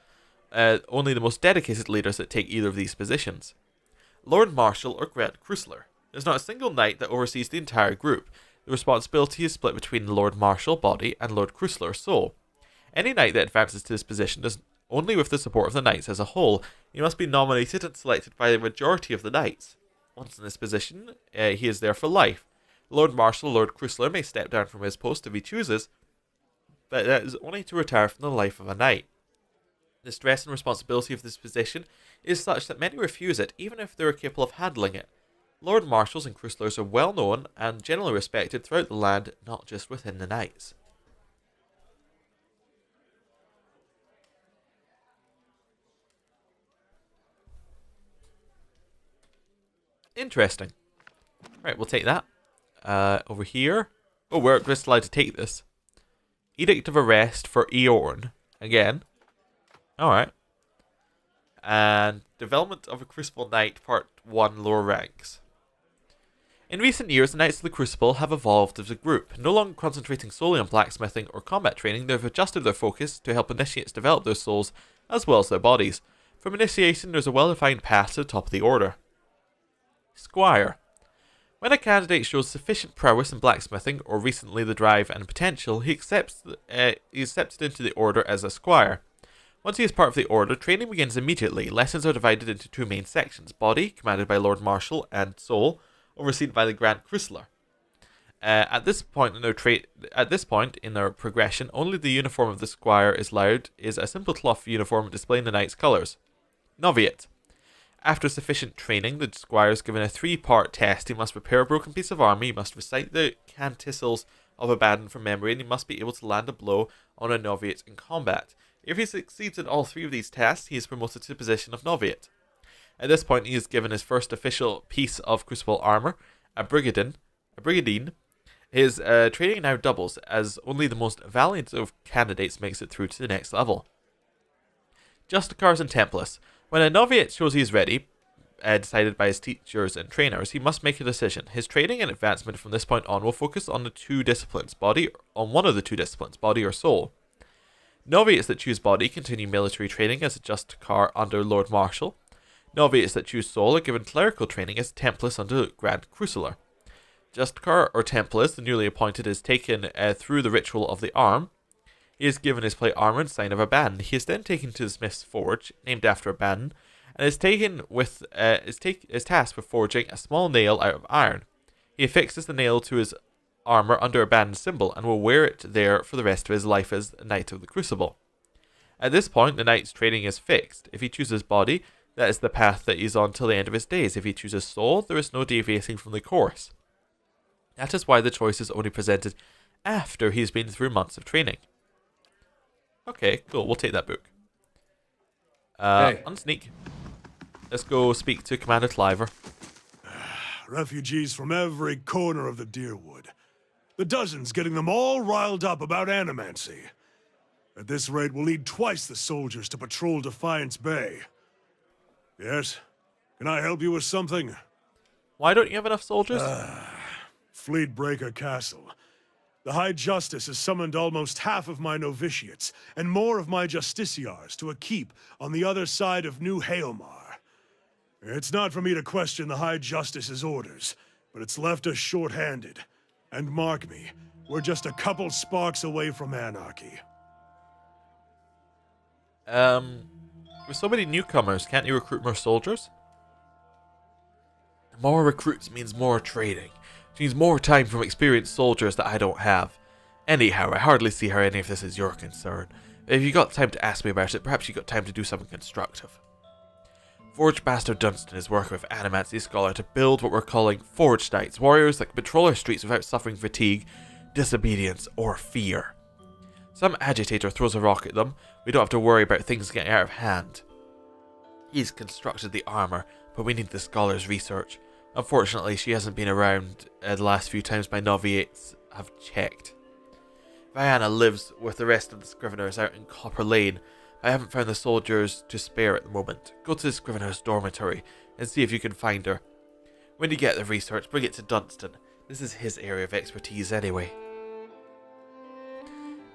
only the most dedicated leaders that take either of these positions. Lord Marshal or Grand Crusader. There's not a single knight that oversees the entire group. The responsibility is split between the Lord Marshal body and Lord Crusader soul. Any knight that advances to this position does only with the support of the knights as a whole. He must be nominated and selected by the majority of the knights. Once in this position, he is there for life. Lord Marshal, Lord Crusader may step down from his post if he chooses, but that is only to retire from the life of a knight. The stress and responsibility of this position is such that many refuse it, even if they are capable of handling it. Lord Marshals and Crusaders are well known and generally respected throughout the land, not just within the knights. Interesting. Right, we'll take that. Over here. Oh, we're just allowed to take this. Edict of Arrest for Eora. Again. Alright. And Development of a Crucible Knight, Part 1, Lower Ranks. In recent years, the Knights of the Crucible have evolved as a group. No longer concentrating solely on blacksmithing or combat training, they have adjusted their focus to help initiates develop their souls as well as their bodies. From initiation, there's a well-defined path to the top of the order. Squire. When a candidate shows sufficient prowess in blacksmithing, or recently the drive and potential, he is accepted into the order as a squire. Once he is part of the order, training begins immediately. Lessons are divided into two main sections: body, commanded by Lord Marshal, and soul, overseen by the Grand Crusader. At this point in their progression, only the uniform of the squire is allowed is a simple cloth uniform displaying the knight's colours. Novitiate. After sufficient training, the squire is given a 3-part test. He must prepare a broken piece of armour, he must recite the canticles of Abaddon from memory, and he must be able to land a blow on a novitiate in combat. If he succeeds in all 3 of these tests, he is promoted to the position of novitiate. At this point, he is given his first official piece of Crucible armour, a brigandine. His training now doubles, as only the most valiant of candidates makes it through to the next level. Justicars and Templars. When a novitiate shows he is ready, decided by his teachers and trainers, he must make a decision. His training and advancement from this point on will focus on one of the two disciplines, body or soul. Novitiates that choose body continue military training as a Justicar under Lord Marshal. Novitiates that choose soul are given clerical training as Templars under Grand Crusader. Justicar or Templars, the newly appointed, is taken through the ritual of the arm. He is given his plate armor and sign of Abaddon. He is then taken to the Smith's Forge, named after Abaddon, and is tasked with forging a small nail out of iron. He affixes the nail to his armor under Abaddon's symbol and will wear it there for the rest of his life as a Knight of the Crucible. At this point, the Knight's training is fixed. If he chooses body, that is the path that he is on till the end of his days. If he chooses soul, there is no deviating from the course. That is why the choice is only presented after he's been through months of training. Okay, cool. We'll take that book. Unsneak. Let's go speak to Commander Cliver. Refugees from every corner of the Deerwood. The dozens getting them all riled up about animancy. At this rate, we'll need twice the soldiers to patrol Defiance Bay. Yes? Can I help you with something? Why don't you have enough soldiers? Fleetbreaker Castle. The High Justice has summoned almost half of my novitiates and more of my justiciars to a keep on the other side of New Hailmar. It's not for me to question the High Justice's orders, but it's left us short-handed. And mark me, we're just a couple sparks away from anarchy. With so many newcomers, can't you recruit more soldiers? More recruits means more trading. Which means more time from experienced soldiers that I don't have. Anyhow, I hardly see how any of this is your concern. If you got time to ask me about it, perhaps you got time to do something constructive. Forge Master Dunstan is working with Animancy Scholar to build what we're calling Forge Knights, warriors that can patrol our streets without suffering fatigue, disobedience, or fear. Some agitator throws a rock at them, we don't have to worry about things getting out of hand. He's constructed the armor, but we need the scholar's research. Unfortunately, she hasn't been around the last few times my noviates have checked. Vianna lives with the rest of the Scriveners out in Copper Lane. I haven't found the soldiers to spare at the moment. Go to the Scrivener's dormitory and see if you can find her. When you get the research, bring it to Dunstan. This is his area of expertise anyway.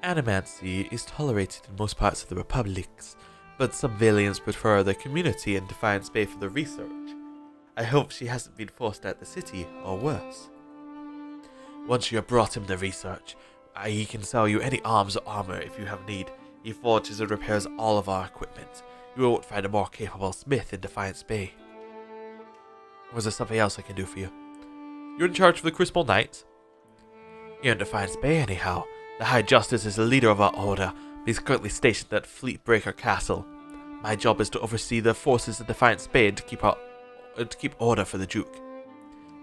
Animancy is tolerated in most parts of the Republics, but some Valiants prefer the community in Defiance Bay for the research. I hope she hasn't been forced out the city, or worse. Once you have brought him the research, he can sell you any arms or armor if you have need. He forges and repairs all of our equipment. You won't find a more capable smith in Defiance Bay. Or is there something else I can do for you? You're in charge of the Crucible Knights? You're in Defiance Bay anyhow. The High Justice is the leader of our order, but he's currently stationed at Fleetbreaker Castle. My job is to oversee the forces in Defiance Bay and to keep order for the Duke.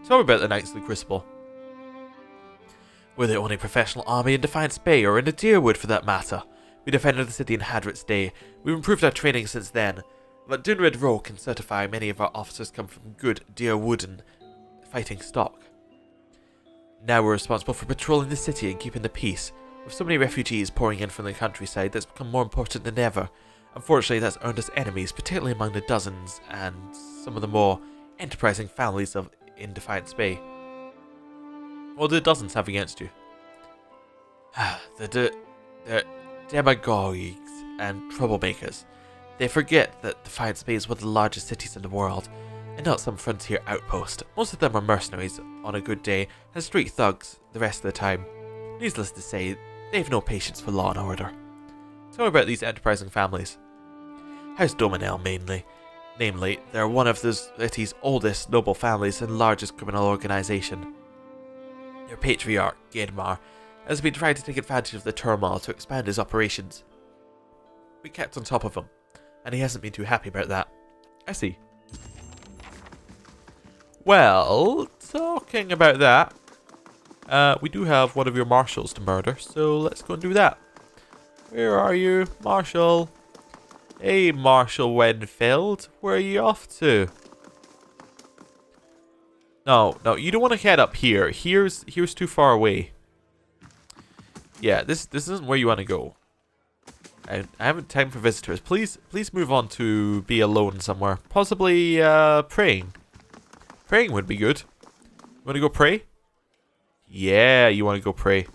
Tell me about the Knights of the Crucible. We're the only professional army in Defiance Bay, or in the Deerwood for that matter. We defended the city in Hadrit's day. We've improved our training since then, but Dyrwood Row can certify many of our officers come from good Dyrwooden fighting stock. Now we're responsible for patrolling the city and keeping the peace. With so many refugees pouring in from the countryside, that's become more important than ever. Unfortunately, that's earned us enemies, particularly among the dozens and some of the more enterprising families in Defiance Bay. What do the dozens have against you? the demagogues and troublemakers. They forget that Defiance Bay is one of the largest cities in the world, and not some frontier outpost. Most of them are mercenaries on a good day, and street thugs the rest of the time. Needless to say, they have no patience for law and order. Tell me about these enterprising families. House Dominel mainly. Namely, they're one of the city's oldest noble families and largest criminal organisation. Their patriarch, Gedmar, has been trying to take advantage of the turmoil to expand his operations. We kept on top of him, and he hasn't been too happy about that. I see. Well, talking about that, we do have one of your marshals to murder, so let's go and do that. Where are you, Marshal? Hey, Marshal Wenfeld, where are you off to? No, you don't want to head up here. Here's too far away. Yeah, this isn't where you want to go. I haven't time for visitors. Please move on to be alone somewhere. Possibly praying. Praying would be good. You want to go pray? Yeah, you want to go pray.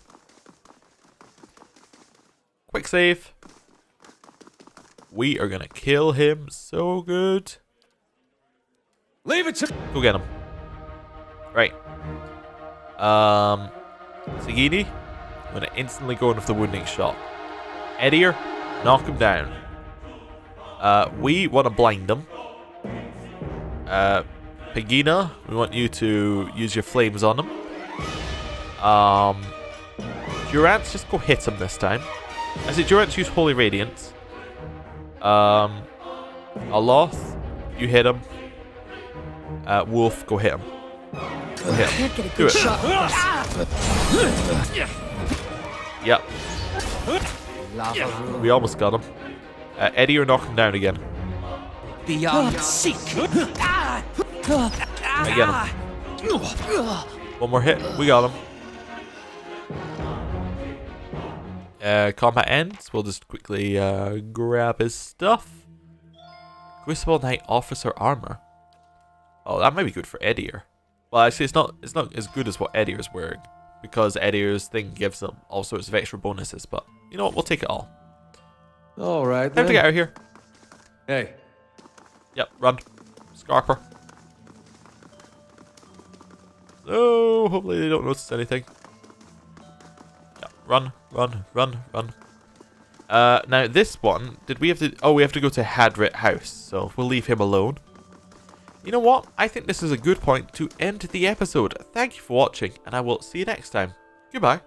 Quick save. We are gonna kill him so good. Leave it to... Go get him. Right. Sagini, I'm gonna instantly go in with the wounding shot. Edier, knock him down. We want to blind them. Pegina, we want you to use your flames on them. Durance, just go hit him this time. I say Durance, use Holy Radiance. Aloth, you hit him. Wolf, go hit him. Go hit him. Do it. Yep. We almost got him. Eddie, or knock him down again. Beyond seek. Again. One more hit. We got him. Combat ends. We'll just quickly grab his stuff. Crucible Knight Officer Armor. Oh, that might be good for Edier. Well, actually, it's not as good as what Edier's wearing, because Edier's thing gives him all sorts of extra bonuses. But you know what? We'll take it all. All right, Time to get out of here. Hey. Yep, run. Scarper. So, hopefully they don't notice anything. Yep, run. Now this one, did we have to... Oh, we have to go to Hadrit House, so we'll leave him alone. You know what? I think this is a good point to end the episode. Thank you for watching, and I will see you next time. Goodbye.